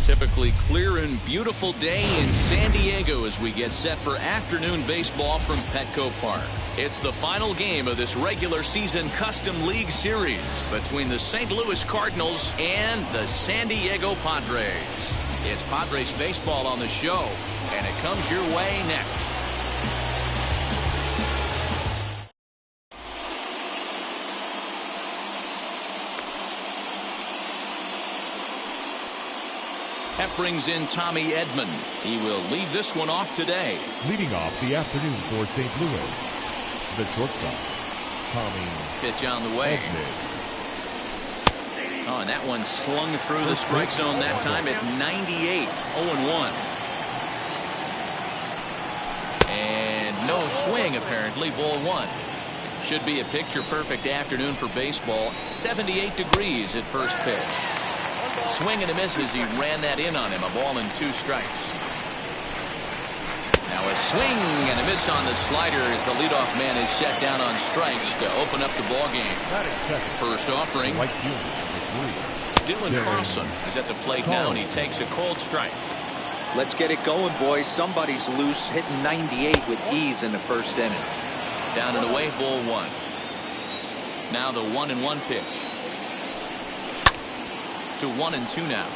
typically clear and beautiful day in San Diego as we get set for afternoon baseball from Petco Park. It's the final game of this regular season Custom League Series between the St. Louis Cardinals and the San Diego Padres. It's Padres baseball on the show, and it comes your way next. That brings in Tommy Edman. He will lead this one off today. Leading off the afternoon for St. Louis, the shortstop, Tommy. Pitch on the way. Edman. Oh, and that one slung through the strike zone that time at 98. 0-1. And no swing, apparently. Ball one. Should be a picture-perfect afternoon for baseball. 78 degrees at first pitch. Swing and a miss as he ran that in on him. A ball and 2 strikes. Now a swing and a miss on the slider as the leadoff man is set down on strikes to open up the ball game. First offering. Dylan Carlson is at the plate now, and he takes a cold strike. Let's get it going, boys. Somebody's loose, hitting 98 with ease in the first inning. Down and away, ball one. Now the 1-1 pitch. To 1-2 now.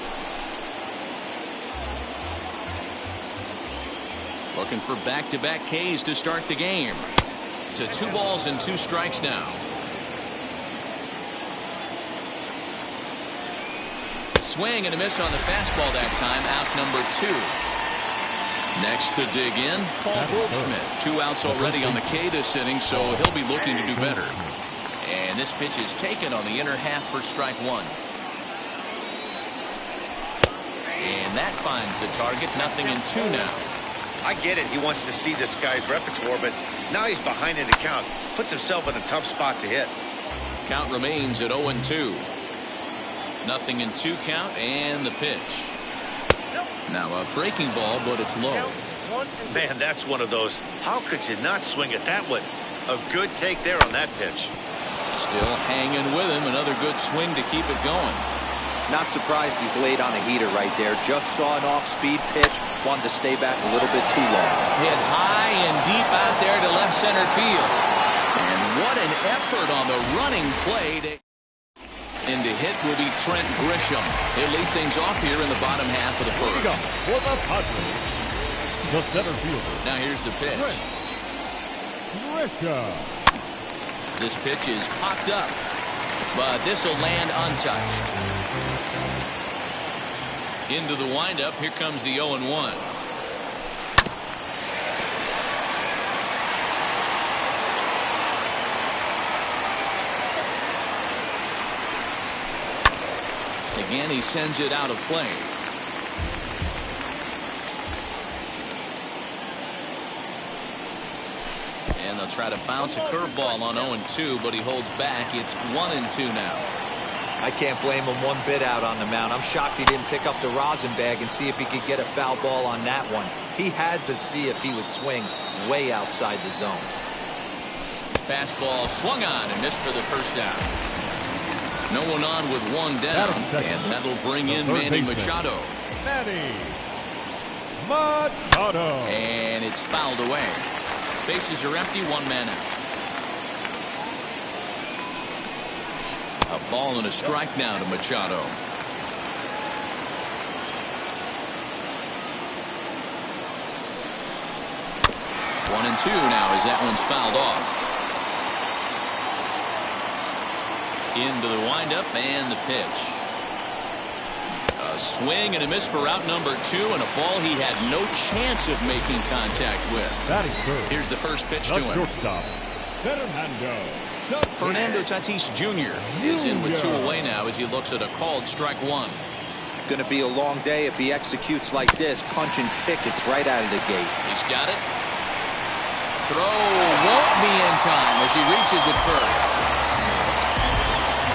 Looking for back-to-back Ks to start the game. To 2 balls and 2 strikes now. Swing and a miss on the fastball that time. Out number 2. Next to dig in, Paul Goldschmidt. 2 outs already on the K this inning, so he'll be looking to do better. And this pitch is taken on the inner half for strike 1. And that finds the target. 0-2 now. I get it. He wants to see this guy's repertoire, but now he's behind in the count. Puts himself in a tough spot to hit. Count remains at 0-2. 0-2 count, and the pitch. Now a breaking ball, but it's low. Man, that's one of those. How could you not swing at that one? A good take there on that pitch. Still hanging with him. Another good swing to keep it going. Not surprised he's laid on a heater right there. Just saw an off-speed pitch. Wanted to stay back a little bit too long. Hit high and deep out there to left center field. And what an effort on the running play. In to hit will be Trent Grisham. He'll lead things off here in the bottom half of the first. For the Padres, the center fielder. Now here's the pitch. Grisham. This pitch is popped up, but this will land untouched. Into the windup. Here comes the 0-1. Again, he sends it out of play. And they'll try to bounce a curveball on 0-2, but he holds back. It's 1-2 now. I can't blame him one bit out on the mound. I'm shocked he didn't pick up the rosin bag and see if he could get a foul ball on that one. He had to see if he would swing way outside the zone. Fastball swung on and missed for the first down. No one on with 1 down, and that'll bring in Manny Machado. Manny Machado. And it's fouled away. Bases are empty, 1 man out. A ball and a strike now to Machado. One and 2 now as that one's fouled off. Into the windup and the pitch. A swing and a miss for out number 2, and a ball he had no chance of making contact with. Here's the first pitch to him. Shortstop, Fernando Tatis Jr. is in with 2 away now as he looks at a called strike 1. Going to be a long day if he executes like this, punching tickets right out of the gate. He's got it. Throw won't be in time as he reaches it first.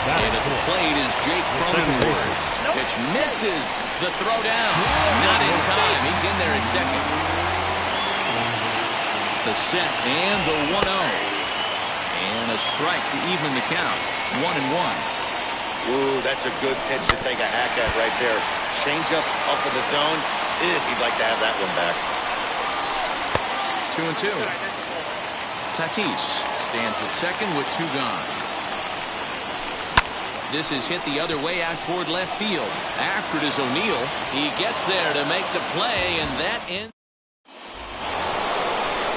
And at the plate is Jake Cronenworth. Pitch misses the throw down. Not in time. He's in there at second. The set and the 1-0. And a strike to even the count. 1-1. Ooh, that's a good pitch to take a hack at right there. changeup up in the zone. He'd like to have that one back. 2-2. Tatis stands at second with 2 gone. This is hit the other way out toward left field. After it is O'Neill. He gets there to make the play, and that ends.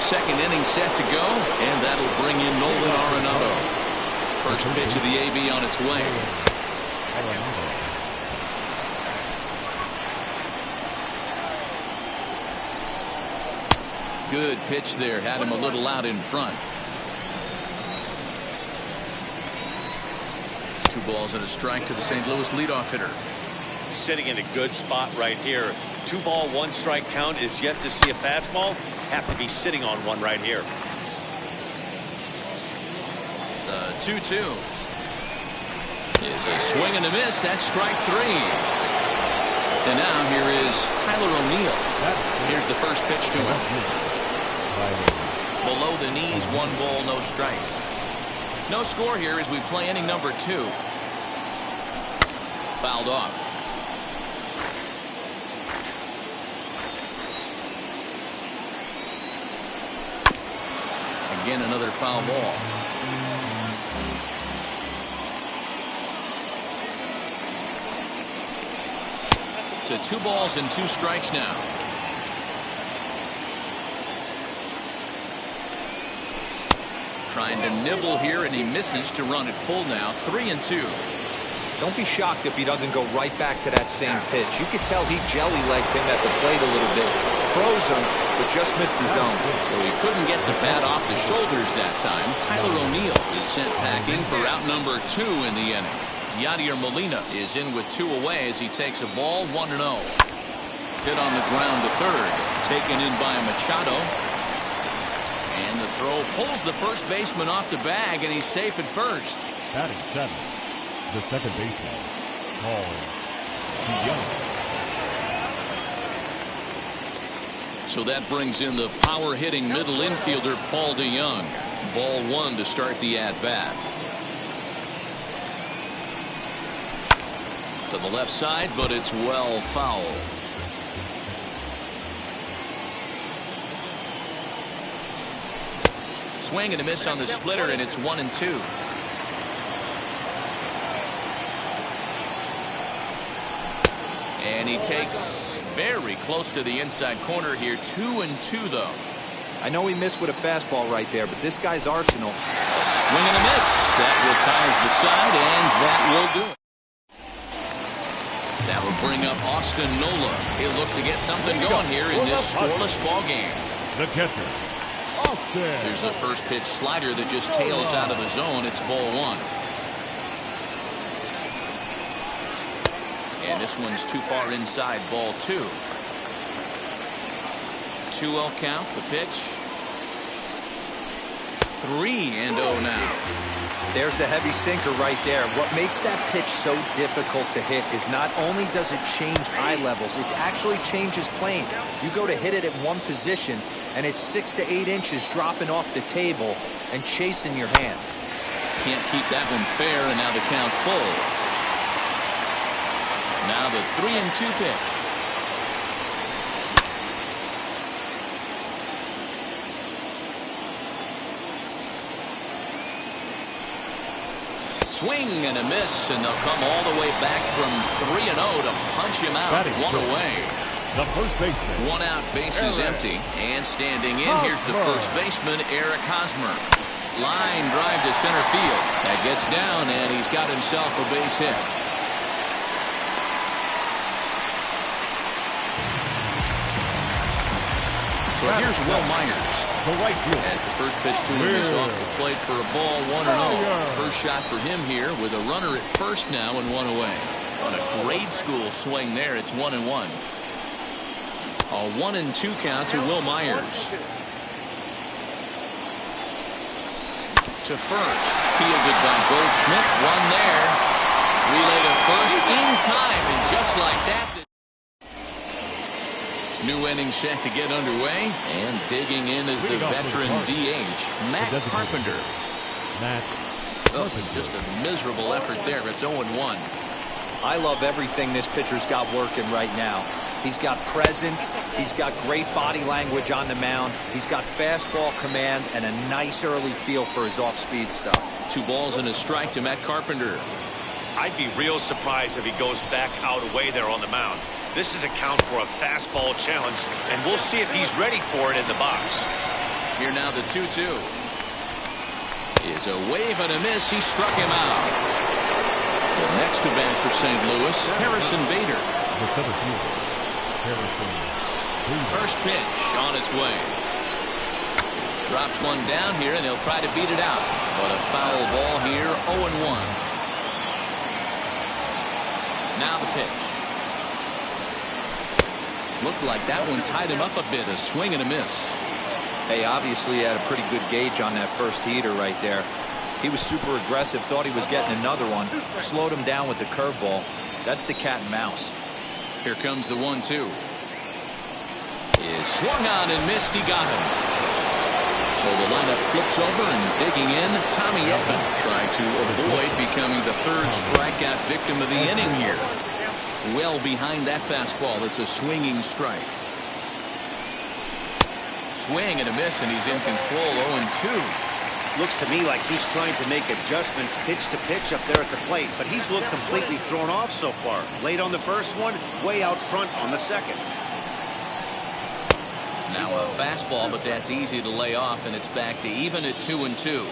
Second inning set to go, and that'll bring in Nolan Arenado. First pitch of the AB on its way. Good pitch there. Had him a little out in front. 2 balls and a strike to the St. Louis leadoff hitter. Sitting in a good spot right here. 2 ball, 1 strike count is yet to see a fastball. Have to be sitting on one right here. 2-2 is a swing and a miss. That's strike 3. And now here is Tyler O'Neill. Here's the first pitch to him. Below the knees, 1 ball, no strikes. No score here as we play inning number 2. Fouled off. Again, another foul ball. To 2 balls and 2 strikes now. Trying to nibble here, and he misses to run it full now. 3-2. Don't be shocked if he doesn't go right back to that same pitch. You could tell he jelly-legged him at the plate a little bit. Froze him, but just missed his zone. So he couldn't get the bat off the shoulders that time. Tyler O'Neill is sent packing for out number 2 in the inning. Yadier Molina is in with 2 away as he takes a ball 1-0. Hit on the ground to third. Taken in by Machado. And the throw pulls the first baseman off the bag, and he's safe at first. Batting 7, the second baseman, Paul DeYoung. So that brings in the power-hitting middle infielder, Paul DeYoung. Ball 1 to start the at-bat. To the left side, but it's well foul. Swing and a miss on the splitter, and it's 1-2. And he takes very close to the inside corner here. 2-2 though. I know he missed with a fastball right there, but this guy's arsenal. Swing and a miss. That retires the side, and that will do it. That will bring up Austin Nola. He'll look to get something going here in this scoreless ball game. The catcher, Austin. There's a first pitch slider that just tails out of the zone. It's ball 1. And this one's too far inside, ball 2. 2-0 count, the pitch. 3-0 now. There's the heavy sinker right there. What makes that pitch so difficult to hit is not only does it change eye levels, it actually changes plane. You go to hit it at one position, and it's 6 to 8 inches dropping off the table and chasing your hands. Can't keep that one fair, and now the count's full. Now the 3-2 pitch. Swing and a miss, and they'll come all the way back from 3-0 to punch him out. 1 away. The first baseman. 1 out, bases empty, and standing in, here's the first baseman, Eric Hosmer. Line drive to center field. That gets down, and he's got himself a base hit. So here's Will Myers. The right field. As the first pitch to him is off the plate for a ball, 1-0. First shot for him here with a runner at first now and 1 away. On a grade school swing there, it's 1-1. A 1-2 count to Will Myers. To first. Fielded by Goldschmidt. One there. Relay to first in time, and just like that. New inning set to get underway, and digging in is the veteran DH, Matt Carpenter. Matt Carpenter. Just a miserable effort there. It's 0-1. I love everything this pitcher's got working right now. He's got presence. He's got great body language on the mound. He's got fastball command and a nice early feel for his off-speed stuff. 2 balls and a strike to Matt Carpenter. I'd be real surprised if he goes back out away there on the mound. This is a count for a fastball challenge, and we'll see if he's ready for it in the box. Here now the 2-2. Is a wave and a miss. He struck him out. The next to bat for St. Louis, Harrison Bader. The center fielder, Harrison Bader. First pitch on its way. Drops one down here, and they'll try to beat it out. But a foul ball here, 0-1. Now the pitch. Looked like that one tied him up a bit. A swing and a miss. Hey, obviously he had a pretty good gauge on that first heater right there. He was super aggressive, thought he was getting another one, slowed him down with the curveball. That's the cat and mouse. Here comes the 1-2. Is swung on and missed. He got him. So the lineup flips over, and digging in, Tommy Edman trying to avoid becoming the 3rd strikeout victim of the inning here. Well behind that fastball. It's a swinging strike. Swing and a miss, and he's in control. 0-2. Looks to me like he's trying to make adjustments pitch to pitch up there at the plate, but he's looked completely thrown off so far. Late on the first one, way out front on the second. Now a fastball, but that's easy to lay off, and it's back to even at 2-2.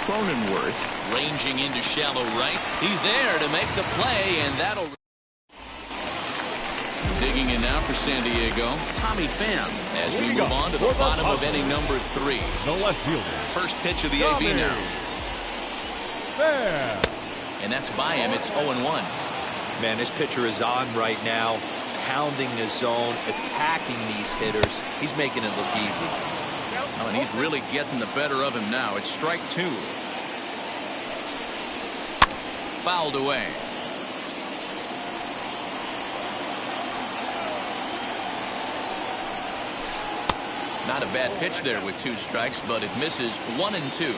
Cronenworth ranging into shallow right. He's there to make the play, and that'll... Digging in now for San Diego, Tommy Pham, as we move on to the bottom of inning number 3. No left fielder. First pitch of the AB now. And that's by him. It's 0-1. Man, this pitcher is on right now, pounding the zone, attacking these hitters. He's making it look easy. Oh, and he's really getting the better of him now. It's strike 2. Fouled away. Not a bad pitch there with 2 strikes, but it misses. 1-2.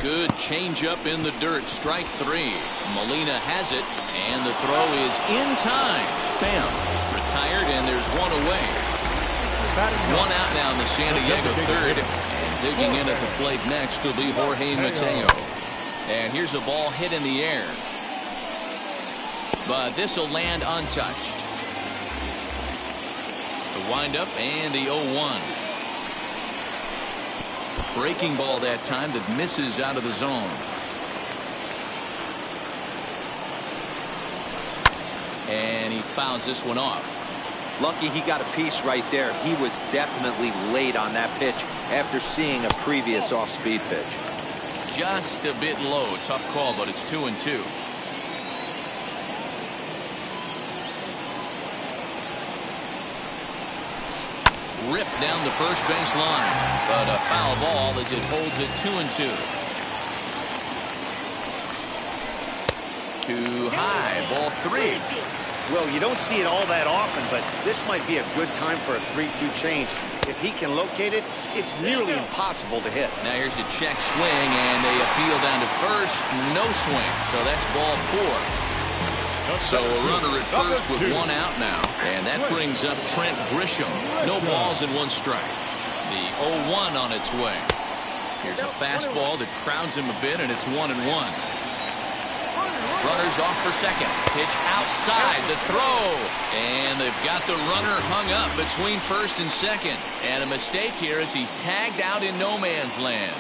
Good changeup in the dirt. Strike 3. Molina has it, and the throw is in time. Pham is retired, and there's 1 away. 1 out now in the San Diego 3rd, and digging in at the plate next will be Jorge Mateo. And here's a ball hit in the air, but this will land untouched. The windup and the 0-1. Breaking ball that time that misses out of the zone. And he fouls this one off. Lucky he got a piece right there. He was definitely late on that pitch after seeing a previous off-speed pitch. Just a bit low. Tough call, but it's 2-2. Ripped down the first base line, but a foul ball as it holds it 2-2. Too high, ball 3. Well, you don't see it all that often, but this might be a good time for a 3-2 change. If he can locate it, it's nearly impossible to hit. Now here's a check swing, and they appeal down to first. No swing, so that's ball 4. So a runner at first with 1 out now, and that brings up Trent Grisham. No balls and 1 strike. The 0-1 on its way. Here's a fastball that crowds him a bit, and it's 1-1. Runners off for second. Pitch outside. The throw. And they've got the runner hung up between first and second. And a mistake here as he's tagged out in no man's land.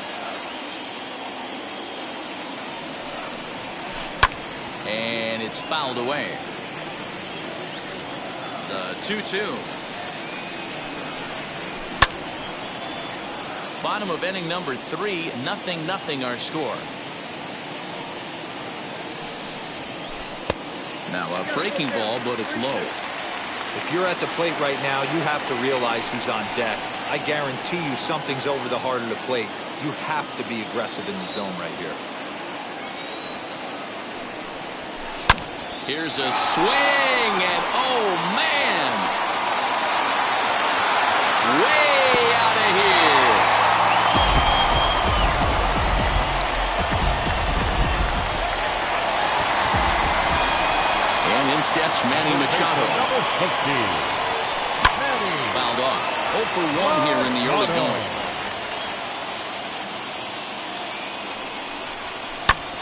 And it's fouled away. The 2-2. Bottom of inning number 3, 0-0 our score. Now a breaking ball, but it's low. If you're at the plate right now, you have to realize who's on deck. I guarantee you something's over the heart of the plate. You have to be aggressive in the zone right here. Here's a swing, and oh man, way out of here. Mets, Manny Machado. Number 15. Manny Fouled off. 0 for 1 here in the early going.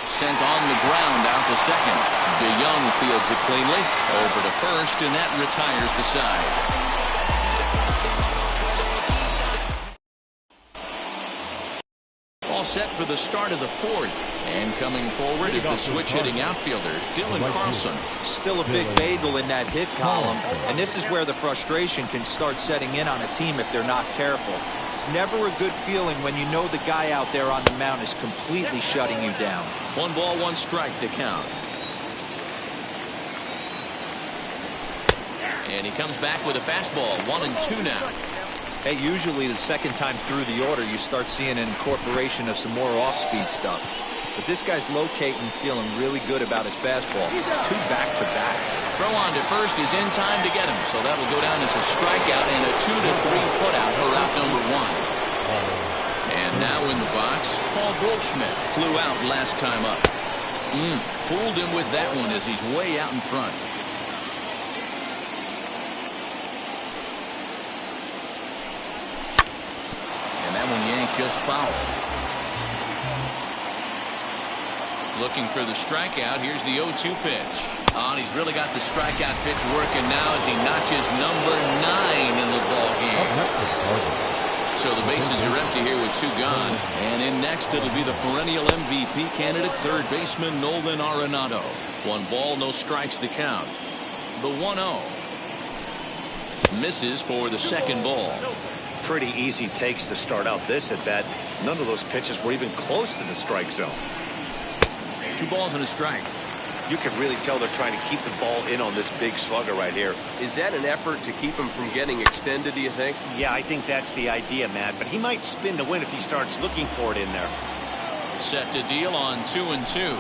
Sent on the ground out to second. DeYoung fields it cleanly. Over to first, and that retires the side. Set for the start of the fourth, and coming forward is the switch-hitting outfielder Dylan Carlson. Still a big bagel in that hit column, and this is where the frustration can start setting in on a team if they're not careful. It's never a good feeling when you know the guy out there on the mound is completely shutting you down. 1 ball, 1 strike to count. And he comes back with a fastball. 1-2 now. Hey, usually the second time through the order, you start seeing an incorporation of some more off-speed stuff. But this guy's locating, feeling really good about his fastball. 2 back-to-back. Throw on to first is in time to get him, so that will go down as a strikeout and a 2-3 putout for out number 1. And now in the box, Paul Goldschmidt flew out last time up. Fooled him with that one as he's way out in front. That one yanked just foul. Looking for the strikeout. Here's the 0-2 pitch. Oh, and he's really got the strikeout pitch working now as he notches number 9 in the ball game. So the bases are empty here with 2 gone. And in next, it'll be the perennial MVP candidate, third baseman Nolan Arenado. 1 ball, no strikes to count. The 1-0. Misses for the second ball. Pretty easy takes to start out this at bat. None of those pitches were even close to the strike zone. 2 balls and a strike. You can really tell they're trying to keep the ball in on this big slugger right here. Is that an effort to keep him from getting extended, do you think? Yeah, I think that's the idea, Matt. But he might spin to win if he starts looking for it in there. Set to deal on 2-2.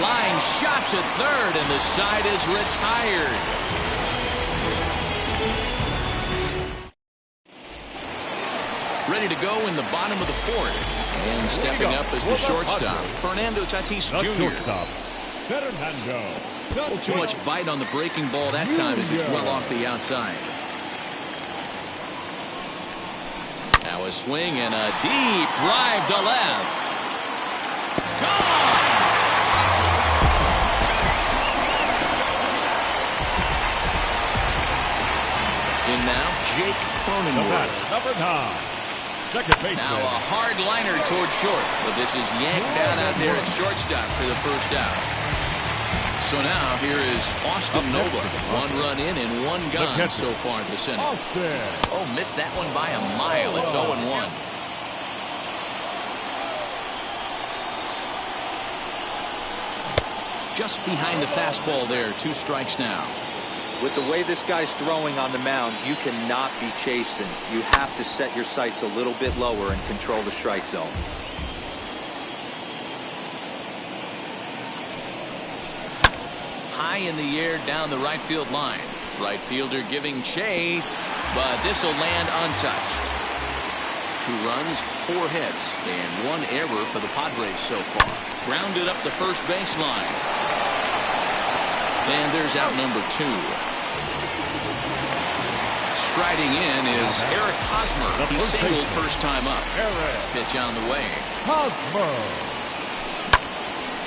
Line shot to third, and the side is retired. Ready to go in the bottom of the 4th. And stepping up as the shortstop, Fernando Tatis Jr. Too much bite on the breaking ball that time as it's well off the outside. Now a swing and a deep drive to left. Gone! In now, Jake Cronenworth. Number 9. Second baseman. Now a hard liner toward short, but this is yanked down out there at shortstop for the first out. So now here is Austin Nova. 1 run in and 1 gone so far this inning. Oh, missed that one by a mile. It's 0-1. Just behind the fastball there. 2 strikes now. With the way this guy's throwing on the mound, you cannot be chasing. You have to set your sights a little bit lower and control the strike zone. High in the air down the right field line. Right fielder giving chase, but this will land untouched. 2 runs, 4 hits, and 1 error for the Padres so far. Grounded up the first baseline. And there's out number 2. Striding in is Eric Hosmer. He singled first time up. Pitch on the way. Hosmer.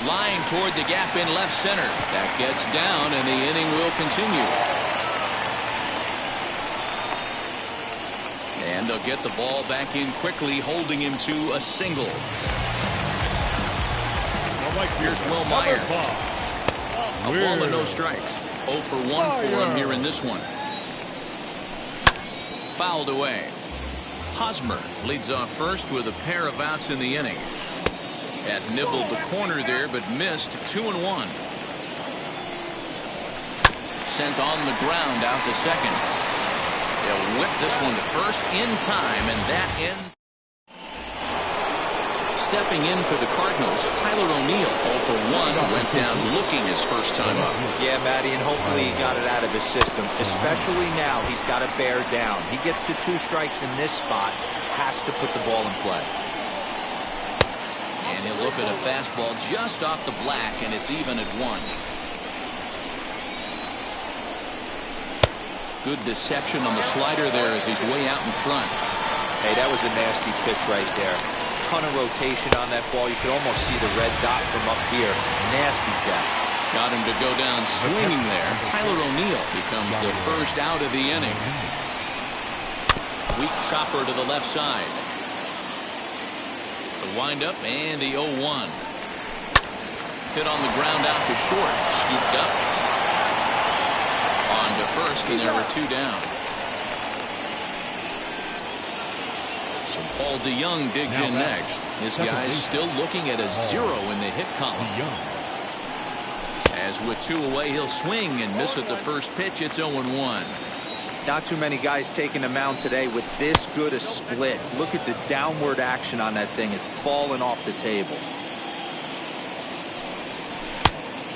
Line toward the gap in left center. That gets down, and the inning will continue. And they'll get the ball back in quickly, holding him to a single. Here's Will Myers. A ball and no strikes. 0 for 1 for him here in this one. Fouled away. Hosmer leads off first with a pair of outs in the inning. Had nibbled the corner there, but missed. 2-1. Sent on the ground out to second. They'll whip this one to first in time, and that ends. Stepping in for the Cardinals, Tyler O'Neill, 0 for 1, went down looking his first time up. Yeah, Matty, and hopefully he got it out of his system. Especially now, he's got to bear down. He gets the 2 strikes in this spot, has to put the ball in play. And he'll look at a fastball just off the black, and it's even at 1. Good deception on the slider there as he's way out in front. Hey, that was a nasty pitch right there. Ton of rotation on that ball. You could almost see the red dot from up here. Nasty death. Got him to go down swinging there. Tyler O'Neill becomes the first out of the inning. Weak chopper to the left side. The windup and the 0-1. Hit on the ground out to short. Scooped up. On to first, and there were 2 down. So Paul DeYoung digs in next. This guy's still looking at a 0 in the hit column. As with 2 away, he'll swing and miss at the first pitch. It's 0-1. Not too many guys taking the mound today with this good a split. Look at the downward action on that thing. It's falling off the table.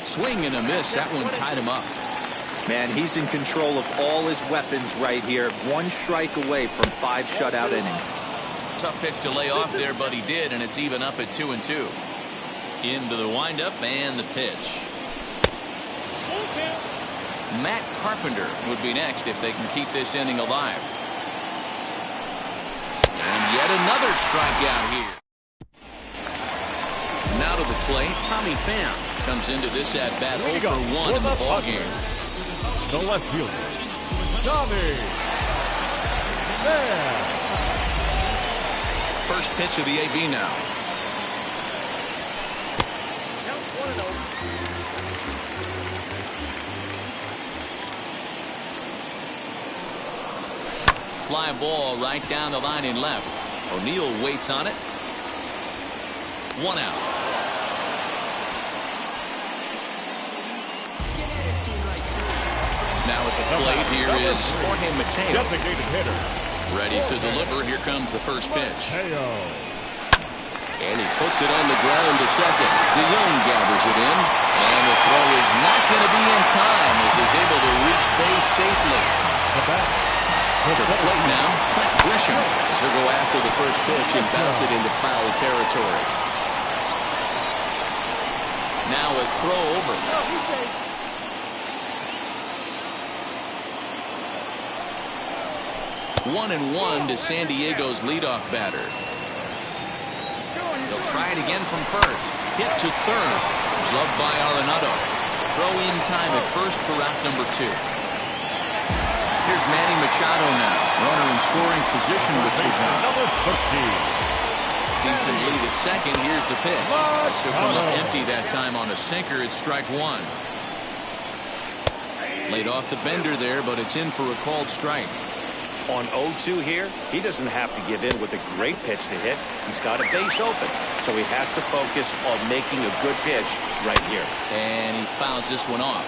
Swing and a miss. That one tied him up. Man, he's in control of all his weapons right here. 1 strike away from 5 shutout innings. Tough pitch to lay off there, but he did, and it's even up at 2-2. Into the windup and the pitch. Matt Carpenter would be next if they can keep this inning alive. And yet another strikeout here. Now to the plate, Tommy Pham comes into this at bat 0 for 1 in the ballgame. The left fielder, Tommy Pham. First pitch of the AB now. Fly ball right down the line in left. O'Neill waits on it. 1 out. Now at the plate here is Jorge Mateo. Designated hitter. Ready to deliver. Here comes the first pitch. And he puts it on the ground to second. DeYoung gathers it in. And the throw is not going to be in time as he's able to reach base safely. To the plate now, Trent Grisham as he'll go after the first pitch and bounce it into foul territory. Now a throw over. 1-1 to San Diego's leadoff batter. They'll try it again from first. Hit to third. Gloved by Arenado. Throw in time at first for out number 2. Here's Manny Machado now. Runner in scoring position with 2 down. Decent lead at second. Here's the pitch. This will come up empty that time on a sinker. It's strike 1. Laid off the bender there, but it's in for a called strike. On 0-2 here, he doesn't have to give in with a great pitch to hit. He's got a base open, so he has to focus on making a good pitch right here. And he fouls this one off.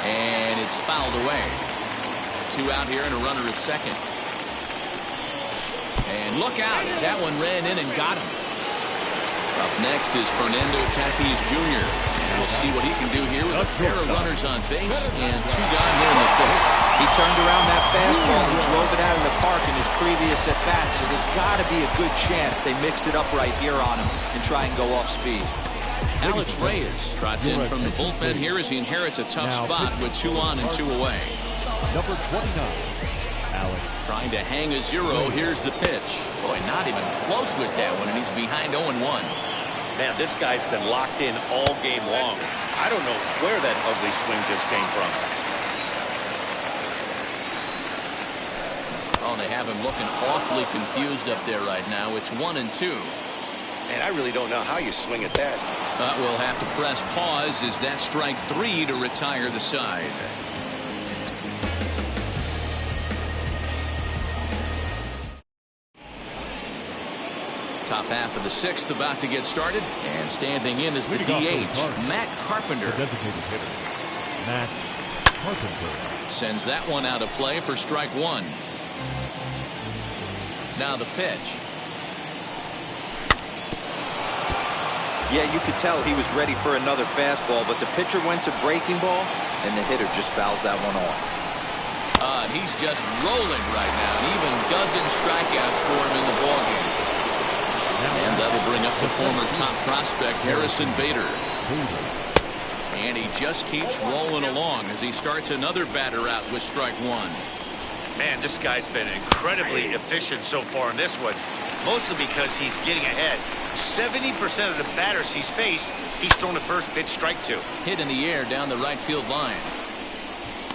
And it's fouled away. 2 out here and a runner at second. And look out as that one ran in and got him. Up next is Fernando Tatis Jr. And we'll see what he can do here with a pair of runners on base and 2 gone here in the 5th. He turned around that fastball and drove it out of the park in his previous at-bat, so there's got to be a good chance they mix it up right here on him and try and go off speed. Alex Reyes trots in from the bullpen here as he inherits a tough spot with 2 on and 2 away. Number 29, Alex. Trying to hang a 0. Here's the pitch. Boy, not even close with that one, and he's behind 0-1. Man, this guy's been locked in all game long. I don't know where that ugly swing just came from. Oh, they have him looking awfully confused up there right now. It's 1-2. And I really don't know how you swing at that. We'll have to press pause as that strike 3 to retire the side. Top half of the 6th about to get started, and standing in is the DH, Matt Carpenter. The designated hitter, Matt Carpenter. Sends that one out of play for strike 1. Now the pitch. Yeah, you could tell he was ready for another fastball, but the pitcher went to breaking ball, and the hitter just fouls that one off. And he's just rolling right now, and even dozen strikeouts for him in the ballgame. And that'll bring up the former top prospect, Harrison Bader. And he just keeps rolling along as he starts another batter out with strike one. Man, this guy's been incredibly efficient so far in this one, mostly because he's getting ahead. 70% of the batters he's faced, he's thrown the first pitch, strike two. Hit in the air down the right field line.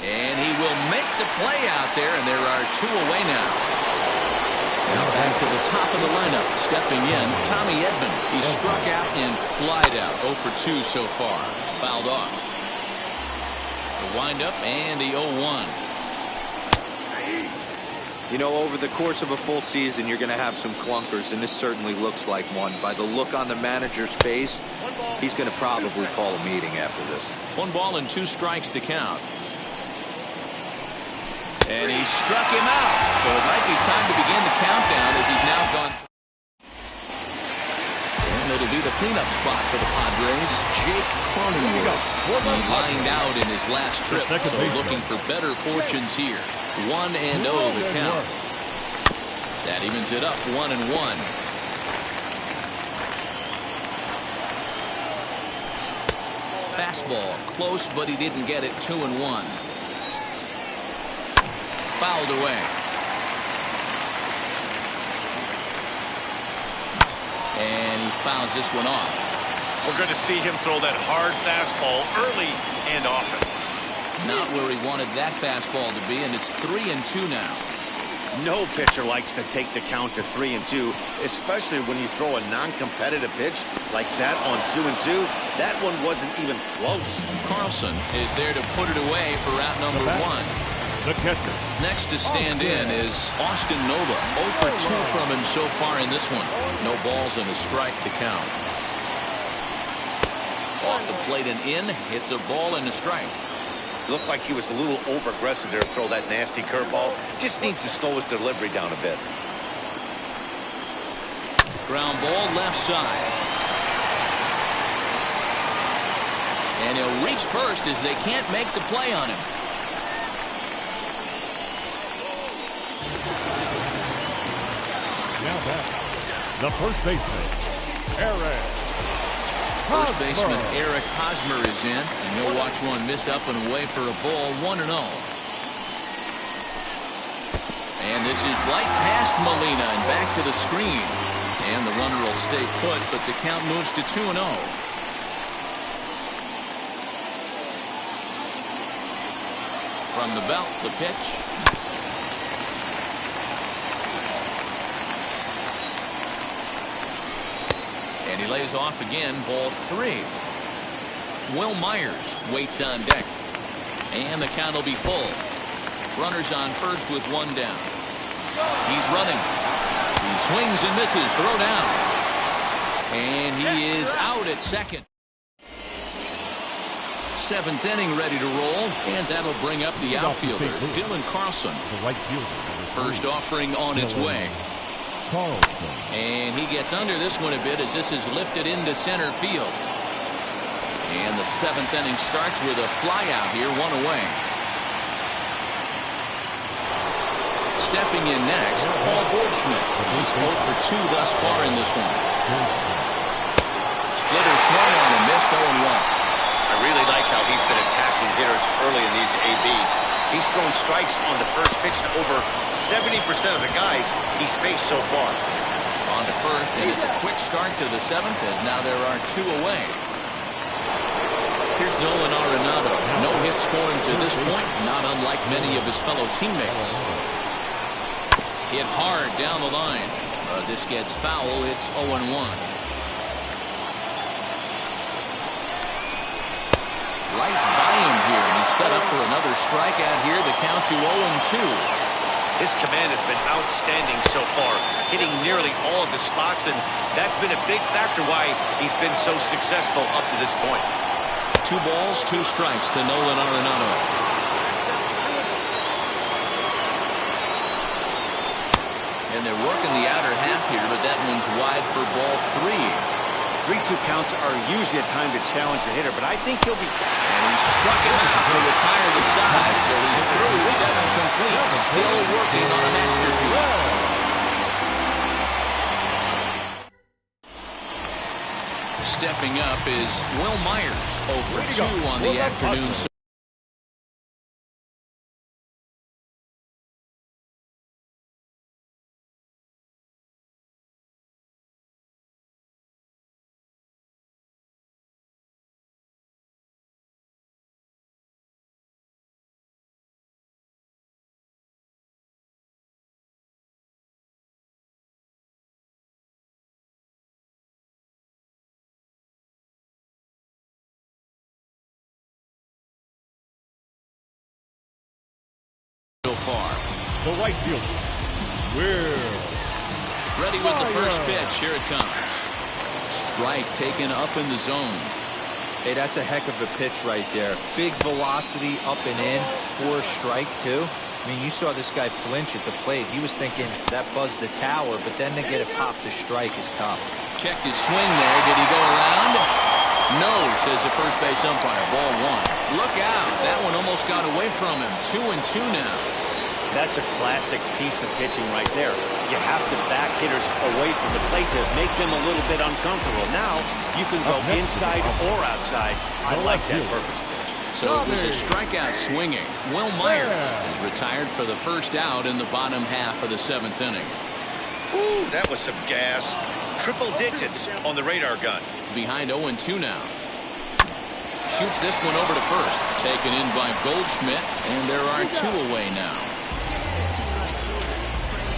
And he will make the play out there, and there are two away now. Now back to the top of the lineup, stepping in, Tommy Edman. He struck out and flied out, 0 for 2 so far. Fouled off. The windup and the 0-1. You know, over the course of a full season, you're going to have some clunkers, and this certainly looks like one. By the look on the manager's face, he's going to probably call a meeting after this. 1 ball and 2 strikes to count. And he struck him out. So it might be time to begin the countdown as he's now gone. And it'll be the cleanup spot for the Padres. Jake Cronenworth. He lined out in his last trip, so looking for better fortunes here. 1-0 the count. That evens it up 1-1. Fastball close, but he didn't get it. 2-1. Fouled away. And he fouls this one off. We're going to see him throw that hard fastball early and often. Not where he wanted that fastball to be, and it's 3-2 now. No pitcher likes to take the count to 3-2, especially when you throw a non-competitive pitch like that on 2-2. That one wasn't even close. Carlson is there to put it away for out number 1. The catcher. Next to stand in is Austin Nova. 0 for 2 from him so far in this one. No balls and a strike to count. Off the plate and in. Hits a ball and a strike. Looked like he was a little over-aggressive there to throw that nasty curveball. Just needs to slow his delivery down a bit. Ground ball left side. And he'll reach first as they can't make the play on him. Now back. The first baseman, Eric. First baseman Eric Hosmer is in, and he'll watch one miss up and away for a ball. 1-0. And this is right past Molina and back to the screen. And the runner will stay put, but the count moves to 2-0. From the belt, the pitch. And he lays off again, ball 3. Will Myers waits on deck. And the count will be full. Runners on first with 1 down. He's running. He swings and misses. Throw down. And he is out at second. 7th inning ready to roll. And that'll bring up the outfielder, Dylan Carlson. The right fielder. First offering on its way. Carlson. And he gets under this one a bit as this is lifted into center field. And the 7th inning starts with a fly out here, 1 away. Stepping in next, Paul Goldschmidt. He's 0 for 2 thus far in this one. Splitter swung on and missed. 0-1. I really like how he's been attacking hitters early in these ABs. He's thrown strikes on the first pitch to over 70% of the guys he's faced so far. On to first, and it's a quick start to the 7th as now there are 2 away. Here's Nolan Arenado. No hits for him to this point, not unlike many of his fellow teammates. Hit hard down the line. This gets foul. It's 0-1. Right by him here, and he's set up for another strikeout here. The count to 0-2. His command has been outstanding so far, hitting nearly all of his spots, and that's been a big factor why he's been so successful up to this point. 2 balls, 2 strikes to Nolan Arenado. And they're working the outer half here, but that one's wide for ball 3. 3-2 counts are usually a time to challenge the hitter, but I think he'll be... And he struck him out to retire the side, so he's through 7 complete, still working on a masterpiece. stepping up is Will Myers, over 2 on the afternoon. So far. The right fielder, Will. Ready with the first pitch. Here it comes. Strike taken up in the zone. Hey, that's a heck of a pitch right there. Big velocity up and in for a strike, too. I mean, you saw this guy flinch at the plate. He was thinking that buzzed the tower, but then to get it popped to strike is tough. Checked his swing there. Did he go around? No, says the first base umpire. Ball 1. Look out. That one almost got away from him. 2-2 now. That's a classic piece of pitching right there. You have to back hitters away from the plate to make them a little bit uncomfortable. Now, you can go inside or outside. I like that purpose pitch. So it was a strikeout swinging. Will Myers is retired for the first out in the bottom half of the 7th inning. Ooh, that was some gas. Triple digits on the radar gun. Behind 0-2 now. Shoots this one over to first. Taken in by Goldschmidt, and there are 2 away now.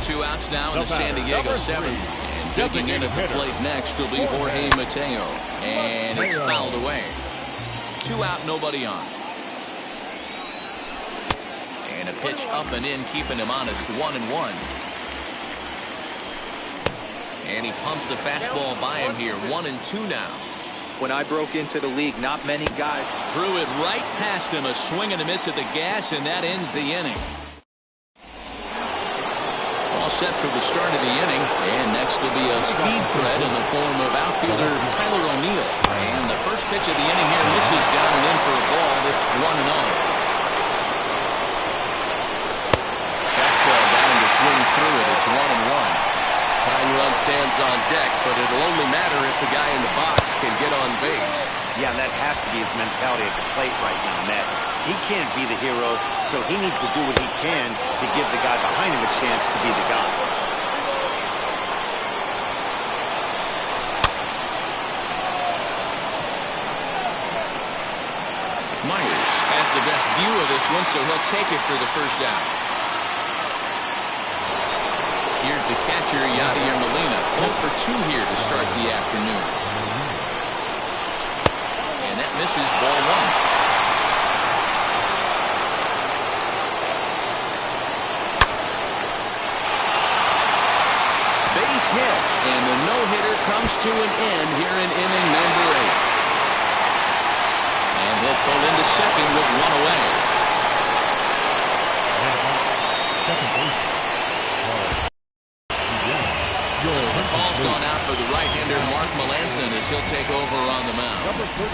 2 outs now in the San Diego 7th. And digging in at the plate next will be Jorge Mateo. And it's fouled away. 2 out, nobody on. And a pitch up and in, keeping him honest. 1-1. And he pumps the fastball by him here. 1-2 now. When I broke into the league, not many guys threw it right past him. A swing and a miss at the gas, and that ends the inning. All set for the start of the inning, and next will be a speed threat in the form of outfielder Tyler O'Neill. And the first pitch of the inning here misses down and in for a ball. That's 1-0. Fastball down to swing through it. It's 1-1. Tying run stands on deck, but it'll only matter if the guy in the box can get on base. Yeah, that has to be his mentality at the plate right now, Matt. He can't be the hero, so he needs to do what he can to give the guy behind him a chance to be the guy. Myers has the best view of this one, so he'll take it for the first out. Here's the catcher, Yadier Molina. 0 for 2 here to start the afternoon. And that misses, ball 1. Base hit, and the no-hitter comes to an end here in inning number 8. And he'll pull into second with 1 away. Second base. The call's gone out for the right-hander Mark Melancon as he'll take over on the mound. Number 33,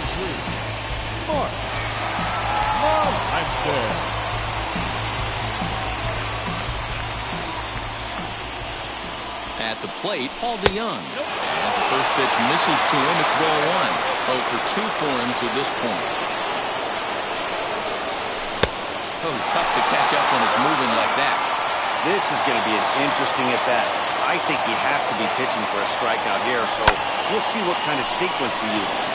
Mark Melancon. At the plate, Paul DeYoung. As the first pitch misses to him, it's ball 1. 0 for 2 for him to this point. Oh, tough to catch up when it's moving like that. This is going to be an interesting at-bat. I think he has to be pitching for a strikeout here, so we'll see what kind of sequence he uses.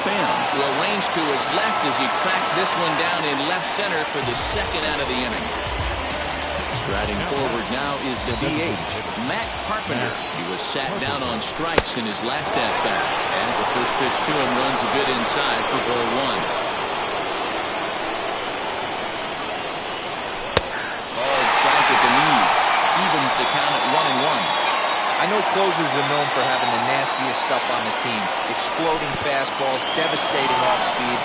Pham will range to his left as he tracks this one down in left center for the second out of the inning. Striding forward now is the DH, Matt Carpenter. He was sat down on strikes in his last at-bat. As the first pitch to him runs a bit inside for ball 1. Evens the count at 1-1. I know closers are known for having the nastiest stuff on the team. Exploding fastballs, devastating off speed.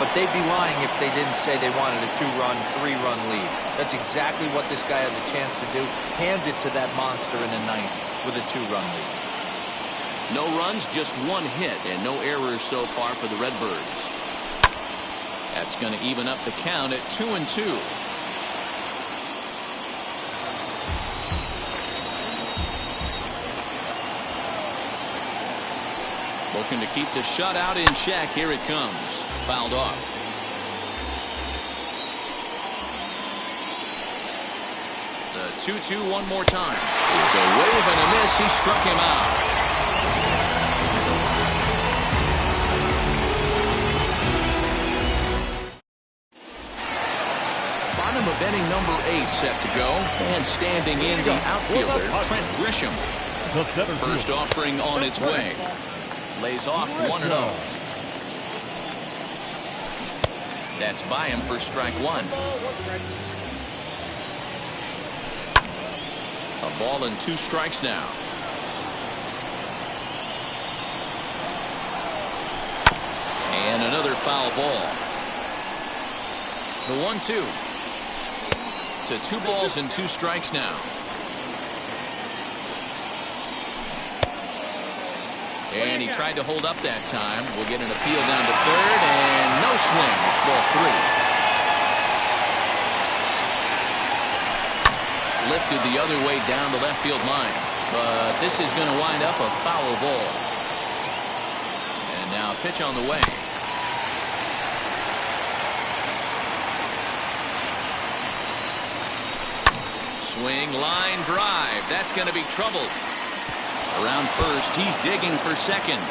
But they'd be lying if they didn't say they wanted a 2-run, 3-run lead. That's exactly what this guy has a chance to do. Hand it to that monster in the 9th with a 2-run lead. No runs, just 1 hit, and no errors so far for the Redbirds. That's going to even up the count at 2-2. Looking to keep the shutout in check. Here it comes. Fouled off. The 2-2 one more time. It's a wave and a miss. He struck him out. Bottom of inning number 8 set to go. And standing in the outfielder, Trent Grisham. First offering on its way. Lays off 1-0. That's by him for strike 1. A ball and 2 strikes now. And another foul ball. The 1-2. To 2 balls and 2 strikes now. And he tried to hold up that time. We'll get an appeal down to third, and no swing. It's ball 3. Lifted the other way down the left field line. But this is going to wind up a foul ball. And now a pitch on the way. Swing, line drive. That's going to be trouble. Around first, he's digging for second.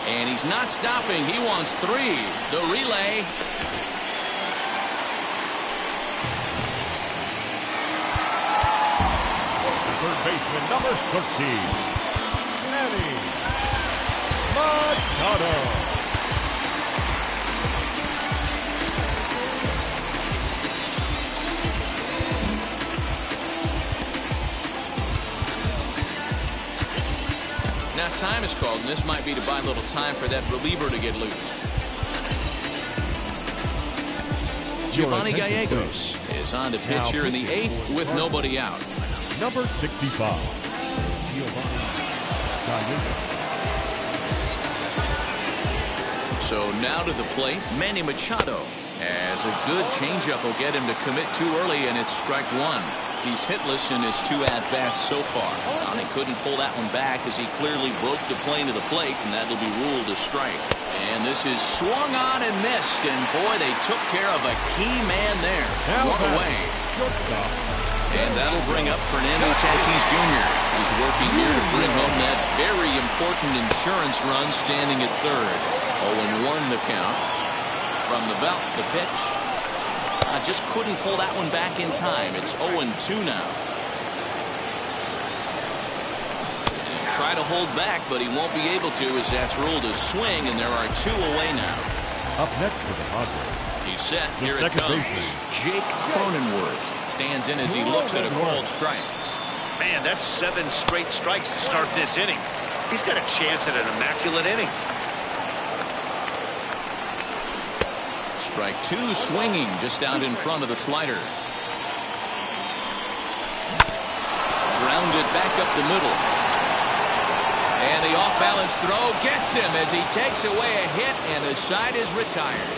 And he's not stopping. He wants 3. The relay. Third baseman number 13, Manny Machado. Now time is called, and this might be to buy a little time for that reliever to get loose. Giovanni Gallegos is on to pitch here in the 8th with nobody out. Number 65, Giovanni Gallegos. So now to the plate, Manny Machado. As a good changeup will get him to commit too early, and it's strike 1. He's hitless in his 2 at-bats so far. And he couldn't pull that one back as he clearly broke the plane to the plate, and that'll be ruled a strike. And this is swung on and missed, and boy, they took care of a key man there. One away. And that'll bring up Fernando Tatis Jr., who's working here to bring home that very important insurance run, standing at third. 0-1 the count. From the belt, the pitch. Just couldn't pull that one back in time. It's 0-2 now. And try to hold back, but he won't be able to, as that's ruled a swing, and there are 2 away now. Up next for the Padres. He's set. Here it comes. Jake Cronenworth stands in as he looks at a called strike. Man, that's 7 straight strikes to start this inning. He's got a chance at an immaculate inning. Strike 2 swinging just out in front of the slider. Grounded back up the middle. And the off-balance throw gets him as he takes away a hit, and the side is retired.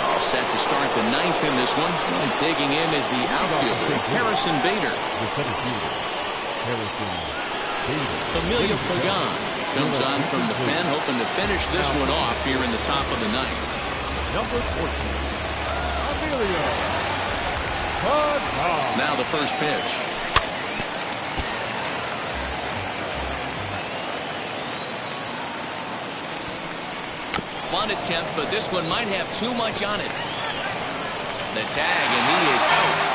All set to start the 9th in this one. And digging in is the outfielder, Harrison Bader. The center fielder, Harrison Bader. Emilio Pagan comes on from the pen, hoping to finish this one off here in the top of the 9th. Number 14, Emilio Pagan. Now the first pitch. Bunt attempt, but this one might have too much on it. The tag, and he is out.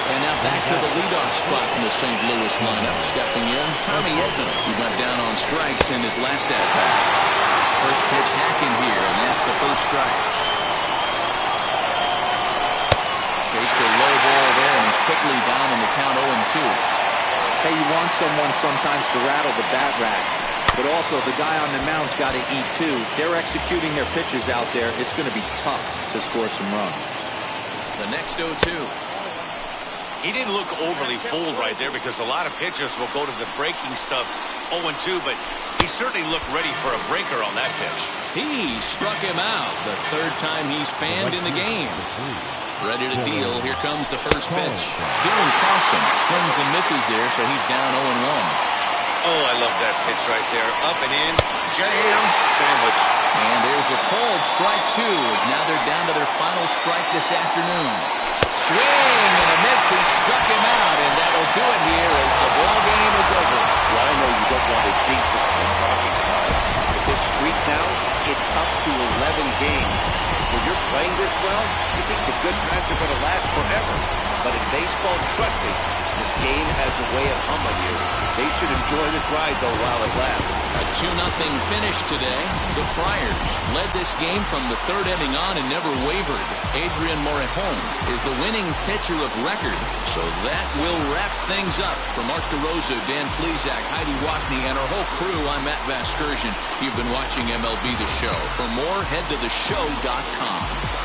And now back to the leadoff spot in the St. Louis lineup. Stepping in, Tommy Edman, who went down on strikes in his last at-bat. First pitch hacking here, and that's the first strike. Chased a low ball there, and he's quickly down in the count 0-2. Hey, you want someone sometimes to rattle the bat rack, but also the guy on the mound's got to eat too. They're executing their pitches out there. It's going to be tough to score some runs. The next 0-2. He didn't look overly fooled right there, because a lot of pitchers will go to the breaking stuff 0-2, but he certainly looked ready for a breaker on that pitch. He struck him out. The third time he's fanned in the game. Ready to deal. Here comes the first pitch. Dylan Carlson swings and misses there, so he's down 0-1. Oh, I love that pitch right there. Up and in. Jam. Sandwich. And there's a called strike 2 as now they're down to their final strike this afternoon. Swing and a miss. He struck him out, and that'll do it here as the ball game is over. Well, I know you don't want to jinx it when you're talking about it. But this streak now, it's up to 11 games. When you're playing this well, you think the good times are going to last forever. But in baseball, trust me, this game has a way of humbling you. They should enjoy this ride, though, while it lasts. A 2-0 finish today. The Friars led this game from the third inning on and never wavered. Adrian Morejon is the winning pitcher of record. So that will wrap things up. For Mark DeRosa, Dan Plesac, Heidi Watney, and our whole crew, I'm Matt Vasgersian. You've been watching MLB The Show. For more, head to theshow.com.